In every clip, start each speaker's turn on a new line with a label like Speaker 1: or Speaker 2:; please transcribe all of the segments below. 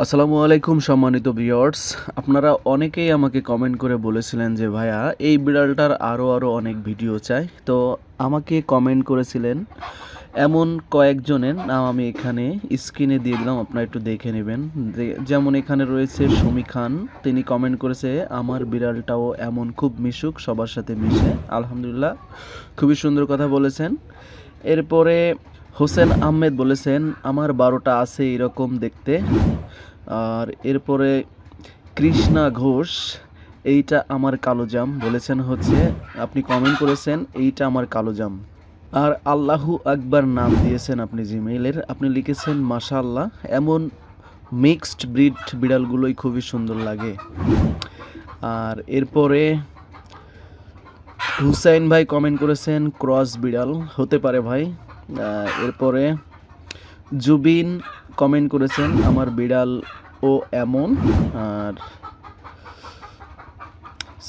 Speaker 1: আসসালামু আলাইকুম সম্মানিত ভিউয়ার্স, আপনারা অনেকেই আমাকে কমেন্ট করে বলেছিলেন যে ভাইয়া এই বিড়ালটার আরও অনেক ভিডিও চাই। তো আমাকে কমেন্ট করেছিলেন এমন কয়েকজনের নাম আমি এখানে স্ক্রিনে দিয়ে দিলাম, আপনারা একটু দেখে নেবেন। যেমন এখানে রয়েছে সুমি খান, তিনি কমেন্ট করেছে আমার বিড়ালটাও এমন খুব মিশুক, সবার সাথে মিশে। আলহামদুলিল্লাহ, খুবই সুন্দর কথা বলেছেন। এরপরে হোসেন আহমেদ বলেছেন আমার 12টা আছে এরকম দেখতে। আর এরপরে কৃষ্ণা ঘোষ, এইটা আমার কালো জাম বলেছেন, হচ্ছে আপনি কমেন্ট করেছেন এইটা আমার কালো জাম। আর আল্লাহু আকবার নাম দিয়েছেন আপনি জিমেইলের, আপনি লিখেছেন মাশাআল্লাহ, এমন মিক্সড ব্রিড বিড়ালগুলোই খুবই সুন্দর লাগে। আর এরপরে হুসাইন ভাই কমেন্ট করেছেন ক্রস বিড়াল হতে পারে ভাই। এরপরে জুবিন কমেন্ট করেছেন আমার বিড়াল ও এমন। আর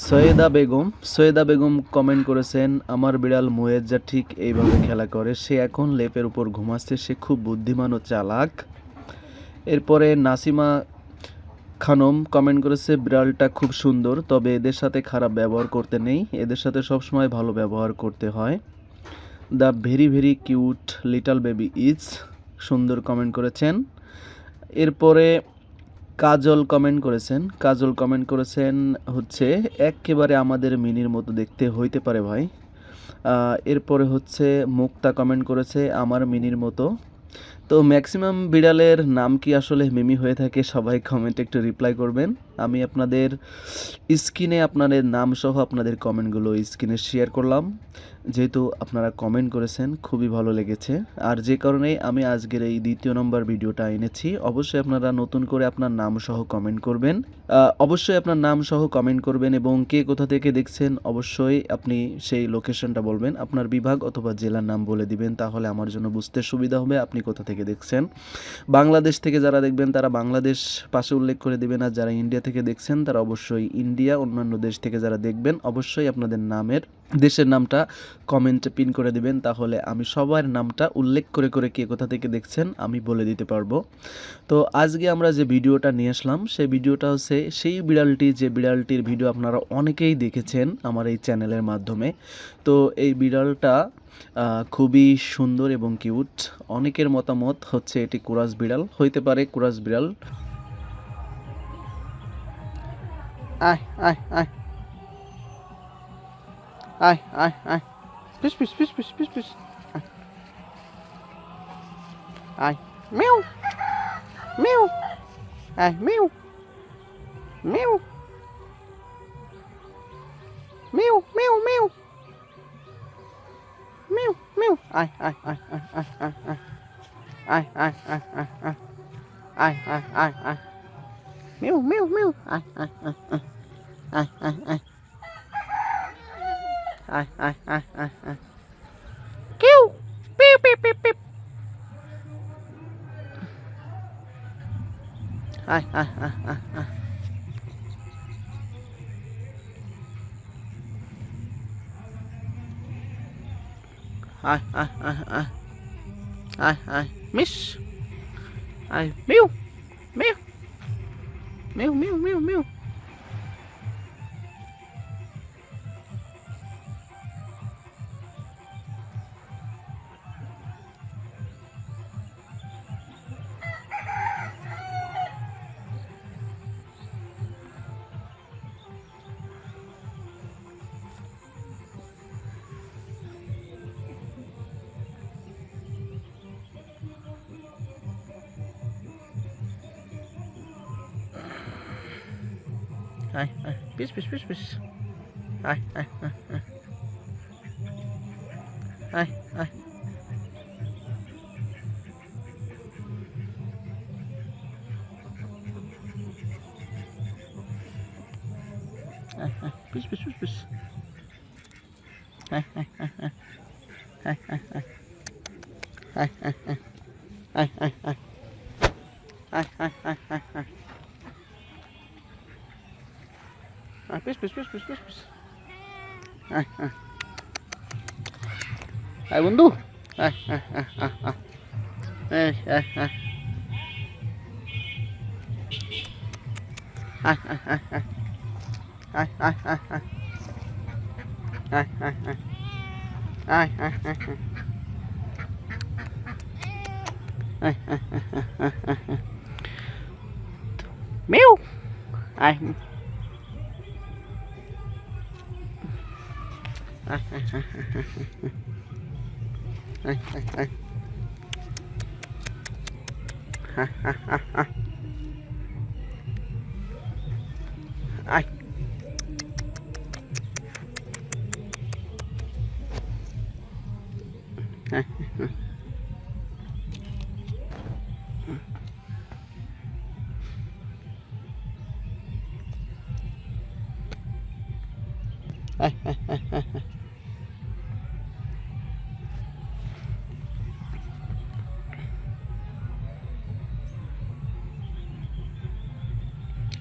Speaker 1: সৈয়দা বেগম কমেন্ট করেছেন আমার বিড়াল মুয়েজ্জা ঠিক এইভাবে খেলা করে, সে এখন লেপের উপর ঘুমাচ্ছে, সে খুব বুদ্ধিমান ও চালাক। এরপরে নাসিমা খানম কমেন্ট করেছে বিড়ালটা খুব সুন্দর, তবে এদের সাথে খারাপ ব্যবহার করতে নেই, এদের সাথে সবসময় ভালো ব্যবহার করতে হয়। The very very cute little baby is, সুন্দর কমেন্ট করেছেন। এরপরে কাজল কমেন্ট করেছেন হচ্ছে একেবারে আমাদের মিনির মতো দেখতে হইতে পারে ভাই। এরপরে হচ্ছে মুক্তা কমেন্ট করেছে আমার মিনির মতো। তো ম্যাক্সিমাম বিড়ালের নাম কি আসলে মিমি হয়ে থাকে, সবাই কমেন্টে একটু রিপ্লাই করবেন। আমি আপনাদের স্ক্রিনে আপনাদের নাম সহ আপনাদের কমেন্টগুলো স্ক্রিনে শেয়ার করলাম, যেহেতু আপনারা কমেন্ট করেছেন খুবই ভালো লেগেছে। আর যে কারণে আমি আজকের এই দ্বিতীয় নম্বর ভিডিওটা এনেছি। অবশ্যই আপনারা নতুন করে আপনার নাম সহ কমেন্ট করবেন, অবশ্যই আপনার নাম সহ কমেন্ট করবেন, এবং কে কোথা থেকে দেখছেন অবশ্যই আপনি সেই লোকেশনটা বলবেন, আপনার বিভাগ অথবা জেলার নাম বলে দিবেন, তাহলে আমার জন্য বুঝতে সুবিধা হবে আপনি কোথা থেকে দেখছেন। বাংলাদেশ থেকে যারা দেখবেন তারা বাংলাদেশ পাশে উল্লেখ করে দিবেন, আর যারা ইন্ডিয়া থেকে দেখছেন তারা অবশ্যই ইন্ডিয়া, অন্যান্য দেশ থেকে যারা দেখবেন অবশ্যই আপনাদের নামের দেশের নামটা কমেন্টে পিন করে দিবেন, তাহলে আমি সবার নামটা উল্লেখ করে করে কে কোথা থেকে দেখছেন আমি বলে দিতে পারবো। তো আজকে আমরা যে ভিডিওটা নিয়ে আসলাম সেই ভিডিওটা হচ্ছে সেই বিড়ালটি, যে বিড়ালটির ভিডিও আপনারা অনেকেই দেখেছেন আমার এই চ্যানেলের মাধ্যমে। তো এই বিড়ালটা খুবই সুন্দর এবং কিউট। অনেকের মতামত হচ্ছে এটি কুরাস বিড়াল হইতে পারে, কুরাস বিড়াল।
Speaker 2: আয় আয় আয় আয় আয় আয় piece piece piece piece piece piece আয় মিউ মিউ আয় mu mu mu mu mu mu mu আয় আয় আয় আয় আয় আয় আয় আয় আয় আয় আয় আয় আয় মিউ মিউ মিউ আয় আয় আয় আয় আয় আয় আয় আয় আয় আয় আয় কিউ পিউ পিউ পিউ পিউ আয় আয় আয় আয় আয় আয় আয় আয় আয় আয় আয় মিস আয় mu mu mu mu mu mu Ai, ai, pis, pis, pis, pis. Ai, ai, ai, ai. Ai, ai. Ai, ai, pis, pis, pis, pis. Ai, ai, ai, ai. Ai, ai, ai. Ai, ai, ai. Ai, ai, ai. Ai, ai, ai, ai, ai. Ai, pis, pis, pis, pis, pis, pis. Ai, ai. Ai, বন্ধু আয় আয় আয় আয় আয় আয় আয় আয় আয় আয় আয় আয় আয় আয় আয় আয় আয় মেউ আয় Ai.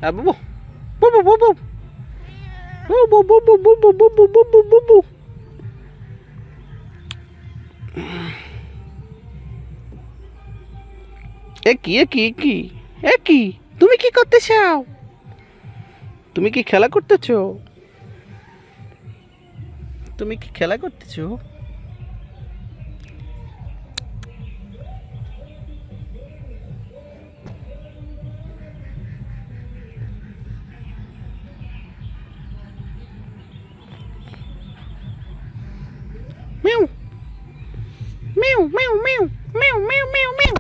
Speaker 2: Ah, bubu. Bubu, bubu. Bubu, bubu, bubu, bubu, bubu, bubu. কি তুমি কি করতে চাও? তুমি কি খেলা করতেছো? তুমি কি খেলা করতেছো? Meow. Meow, meow, meow. Meow, meow, meow, meow.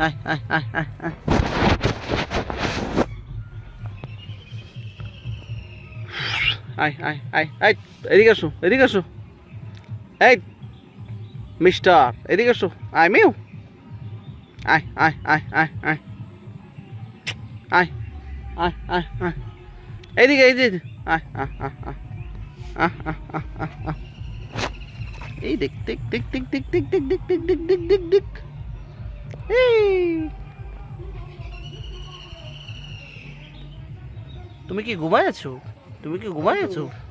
Speaker 2: Ai, ai, ai, ai, ai. Ai, এদিকে আসো। এই মিস্টার, এদিকে আসো। I mu. আই। এদিকে। আয়। এই দেখ। তুমি কি ঘুমায় আছো?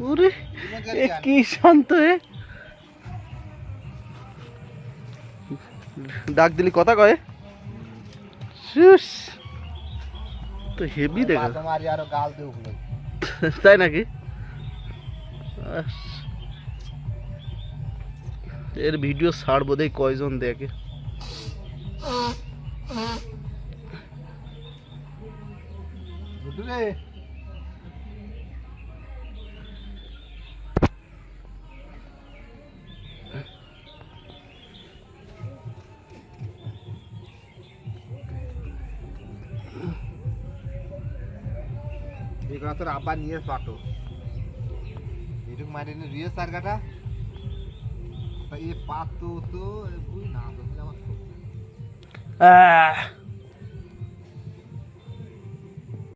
Speaker 2: ওরে কি শান্ত ডাক দিলি কথা কয় তো হেভি দেখা তাই নাকি? এর ভিডিও ছাড়বো দেখ কয়জন দেখে।
Speaker 3: তোর আব্বা নিয়ে পাটো এটুকু মারি নিয়ে সারগাটা এই পাতো তো বুঝি না তো আমার